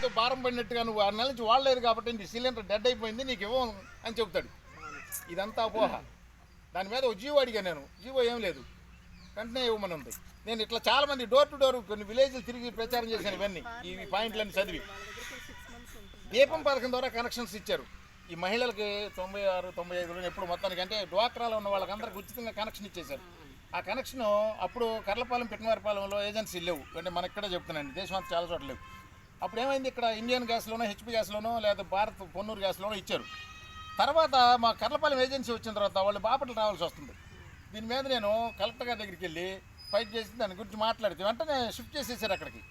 ఏదో భారం పడినట్టుగా నువ్వు 6 నెలల నుంచి వాడలేదు కాబట్టి నీ సిలిండర్ డెడ్ అయిపోయింది నీకు ఇవ్వం అని చెప్తాడు. ఇదంతా అపోహ. దాని మీద ఒక జీవో అడిగా నేను, జీవో ఏం లేదు, వెంటనే ఇవ్వమని ఉంది. నేను ఇట్లా చాలామంది డోర్ టు డోర్ కొన్ని విలేజ్లు తిరిగి ప్రచారం చేశాను. ఇవన్నీ ఈ పాయింట్లన్నీ చదివి దీపం పథకం ద్వారా కనెక్షన్స్ ఇచ్చారు. ఈ మహిళలకి 96, 95 ఎప్పుడు మొత్తానికి అంటే డ్వాక్రాలో ఉన్న వాళ్ళకందరికి ఉచితంగా కనెక్షన్ ఇచ్చేశారు. ఆ కనెక్షన్ అప్పుడు కర్లపాలెం పిట్నవారిపాలెంలో ఏజెన్సీలు లేవు, అంటే మన ఇక్కడే చెప్తున్నాను, దేశం అంతా చాలా చోట్ల లేవు. అప్పుడు ఏమైంది, ఇక్కడ ఇండియన్ గ్యాస్లోనో హెచ్పి గ్యాస్లోనో లేదా భారత్ పొన్నూరు గ్యాస్లోనో ఇచ్చారు. తర్వాత మా కర్లపాలెం ఏజెన్సీ వచ్చిన తర్వాత వాళ్ళు బాపట్ల రావాల్సి వస్తుంది. దీని మీద నేను కలెక్టర్ గారి దగ్గరికి వెళ్ళి ఫైట్ చేసి దాని గురించి మాట్లాడితే వెంటనే షిఫ్ట్ చేసేసారు అక్కడికి.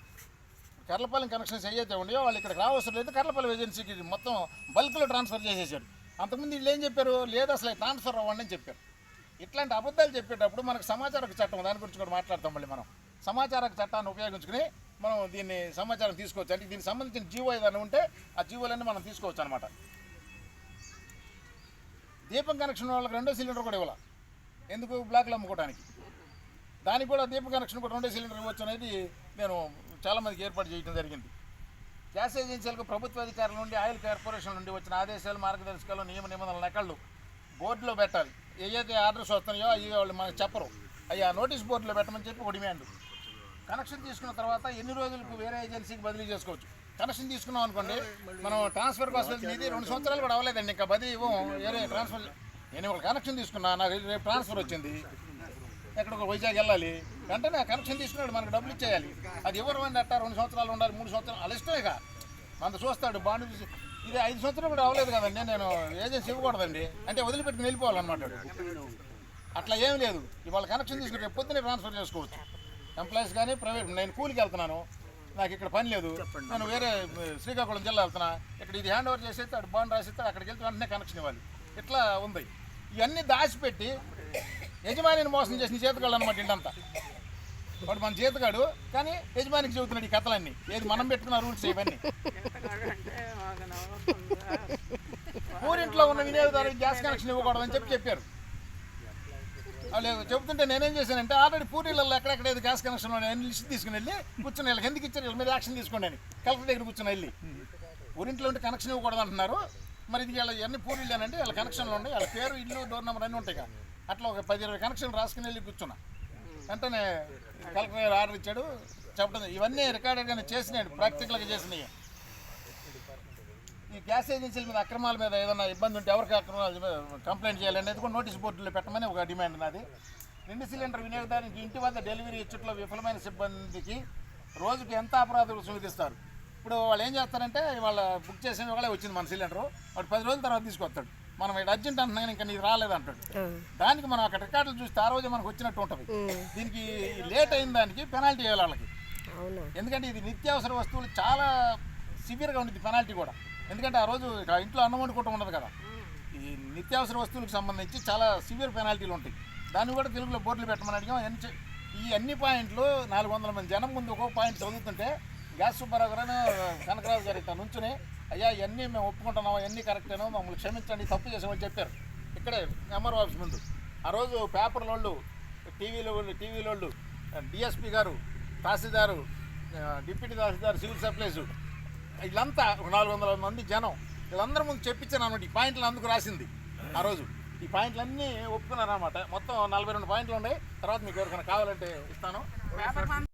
కర్లపాలెం కనెక్షన్స్ ఏదైతే ఉన్నాయో వాళ్ళు ఇక్కడికి రావసరం లేదు, కర్లపాలెం ఏజెన్సీకి మొత్తం బల్క్లో ట్రాన్స్ఫర్ చేసేసారు. అంతకుముందు వీళ్ళు ఏం చెప్పారు, లేదు అసలు ట్రాన్స్ఫర్ అవ్వండి అని చెప్పారు. ఇట్లాంటి అబద్ధాలు చెప్పేటప్పుడు మనకు సమాచార హక్కు చట్టం, దాని గురించి కూడా మాట్లాడతాం. మళ్ళీ మనం సమాచార హక్కు చట్టాన్ని ఉపయోగించుకుని మనం దీన్ని సమాచారం తీసుకోవచ్చు. అంటే దీనికి సంబంధించిన జీవో ఏదైనా ఉంటే ఆ జీవోలన్నీ మనం తీసుకోవచ్చు అనమాట. దీపం కనెక్షన్ వాళ్ళకి 2వ సిలిండర్ కూడా ఇవ్వాలి, ఎందుకు బ్లాక్లో అమ్ముకోవడానికి. దానికి కూడా దీపం కనెక్షన్ కూడా 2వ సిలిండర్ ఇవ్వచ్చు అనేది నేను చాలామందికి ఏర్పాటు చేయడం జరిగింది. గ్యాస్ ఏజెన్సీలకు ప్రభుత్వ అధికారుల నుండి ఆయిల్ కార్పొరేషన్ నుండి వచ్చిన ఆదేశాలు, మార్గదర్శకాలు, నియమ నిబంధనల నకళ్ళు బోర్డులో పెట్టాలి. ఏదైతే ఆర్డర్స్ వస్తున్నాయో అవి వాళ్ళు మనకు చెప్పరు, అవి ఆ నోటీస్ బోర్డులో పెట్టమని చెప్పి ఒక డిమాండ్. కనెక్షన్ తీసుకున్న తర్వాత ఎన్ని రోజులకు వేరే ఏజెన్సీకి బదిలీ చేసుకోవచ్చు. కనెక్షన్ తీసుకున్నాం అనుకోండి, మనం ట్రాన్స్ఫర్ కోసం ఇది 2 సంవత్సరాలు కూడా అవ్వలేదండి, ఇంకా బదిలీ ఇవ్వం, వేరే ట్రాన్స్ఫర్. నేను ఒక కనెక్షన్ తీసుకున్నా, నాకు రేపు ట్రాన్స్ఫర్ వచ్చింది, ఎక్కడికి వైజాగ్ వెళ్ళాలి, వెంటనే ఆ కనెక్షన్ తీసుకున్నాడు మనకు డబ్బులు ఇచ్చేయాలి. అది ఎవరు అని అట్ట 2 సంవత్సరాలు ఉండాలి, 3 సంవత్సరాలు అలా ఇష్టమేగా. అంత చూస్తాడు బాండ్ చూసి. ఇది 5 సంవత్సరాలు కూడా అవ్వలేదు కదండి, నేను ఏజెన్సీ ఇవ్వకూడదండి అంటే వదిలిపెట్టుకుని వెళ్ళిపోవాలన్నమాట. అట్లా ఏం లేదు, ఇవాళ కనెక్షన్ తీసుకుని రేపు పొద్దున్నే ట్రాన్స్ఫర్ చేసుకోవచ్చు. ఎంప్లాయీస్ కానీ ప్రైవేట్, నేను కూలికి వెళ్తున్నాను, నాకు ఇక్కడ పని లేదు, నేను వేరే శ్రీకాకుళం జిల్లా వెళ్తున్నా, ఇక్కడ ఇది హ్యాండ్ ఓవర్ చేసేస్తే అటు బాండ్ రాసిస్తే అక్కడికి వెళ్తే వెంటనే కనెక్షన్ ఇవ్వాలి. ఇట్లా ఉంది. ఇవన్నీ దాచిపెట్టి యజమానిని మోసం చేసిన చేతగాళ్ళు అనమాట. ఇంటంతా వాడు మన చేతగాడు, కానీ యజమానికి చెబుతున్నాడు ఈ కథలన్నీ. ఏది మనం పెట్టుకున్న రూల్స్ ఇవన్నీ. ఊరింట్లో ఉన్న వినియోగదారులకు గ్యాస్ కనెక్షన్ ఇవ్వకూడదని చెప్పారు. వాళ్ళు చెబుతుంటే నేనేం చేశానంటే ఆల్రెడీ పూరీలలో ఎక్కడెక్కడ గ్యాస్ కనెక్షన్ లిస్ట్ తీసుకుని వెళ్ళి కూర్చొని వీళ్ళకి ఎందుకు ఇచ్చారు, వీళ్ళ మీద యాక్షన్ తీసుకోండి అని కలెక్టర్ దగ్గర కూర్చొని వెళ్ళి. ఊరింట్లో ఉంటే కనెక్షన్ ఇవ్వకూడదు అంటున్నారు, మరి ఇది వీళ్ళ ఎన్ని పూరీలు అంటే వాళ్ళ కనెక్షన్లు ఉన్నాయి, వాళ్ళ పేరు, ఇల్లు, డోర్ నెంబర్ అన్నీ ఉంటాయి కదా. అట్లా ఒక 10-20 కనెక్షన్లు రాసుకుని వెళ్ళి కూర్చున్నా. వెంటనే కలెక్టర్ గారు ఆర్డర్ ఇచ్చాడు చెప్పడం. ఇవన్నీ రికార్డెడ్గానే చేసినాడు, ప్రాక్టికల్గా చేసినాయి. ఈ గ్యాస్ ఏజెన్సీల మీద అక్రమాల మీద ఏదైనా ఇబ్బంది ఉంటే ఎవరికి అక్రమాలు కంప్లైంట్ చేయాలనేది కూడా నోటీస్ బోర్డులో పెట్టమని ఒక డిమాండ్ నాది. 2 సిలిండర్ వినియోగదారునికి ఇంటి వద్ద డెలివరీ ఇచ్చట్లో విఫలమైన సిబ్బందికి రోజుకి ఎంత అపరాధ రుసుము విధిస్తారు. ఇప్పుడు వాళ్ళు ఏం చేస్తారంటే వాళ్ళ బుక్ చేసిన వాళ్ళే వచ్చింది మన సిలిండరు, వాడు 10 రోజుల తర్వాత తీసుకొస్తాడు. మనం ఇక్కడ అర్జెంట్ అంటున్నాను ఇంకా నీకు రాలేదు అంటాడు. దానికి మనం అక్కడ రికార్డులు చూస్తే ఆ రోజే మనకు వచ్చినట్టు ఉంటుంది. దీనికి లేట్ అయిన దానికి పెనాల్టీ వేయాలి వాళ్ళకి. ఎందుకంటే ఇది నిత్యావసర వస్తువులు చాలా సివియర్గా ఉంటుంది పెనాల్టీ కూడా. ఎందుకంటే ఆ రోజు ఇంట్లో అన్నం వండుకోవటం ఉండదు కదా. ఈ నిత్యావసర వస్తువులకు సంబంధించి చాలా సివియర్ పెనాల్టీలు ఉంటాయి. దాన్ని కూడా తెలుగులో బోర్డులు పెట్టమని అడిగాం. ఈ అన్ని పాయింట్లు 400 మంది జనం ముందు ఒక్కొక్క పాయింట్ చదువుతుంటే గ్యాస్ సుబ్బారావు గారు, కనకరాజు గారు ఇట్లా నుంచుని, అయ్యా ఇవన్నీ మేము ఒప్పుకుంటున్నాము, ఇవన్నీ కరెక్టేనో, మమ్మల్ని క్షమించండి, తప్పు చేసామని చెప్పారు ఇక్కడే ఎంఆర్ఓ ఆఫీస్ ముందు. ఆ రోజు పేపర్లోళ్ళు, టీవీలోళ్ళు, డిఎస్పీ గారు, తహసీల్దారు, డిప్యూటీ తహసీల్దార్, సివిల్ సప్లైస్, వీళ్ళంతా 400 మంది జనం, వీళ్ళందరూ ముందు చెప్పించాను అన్నమాట. ఈ పాయింట్లు అందుకు రాసింది ఆ రోజు. ఈ పాయింట్లన్నీ ఒప్పుకున్నారన్నమాట. మొత్తం 42 పాయింట్లు ఉన్నాయి. తర్వాత మీకు ఎవరికైనా కావాలంటే ఇస్తాను.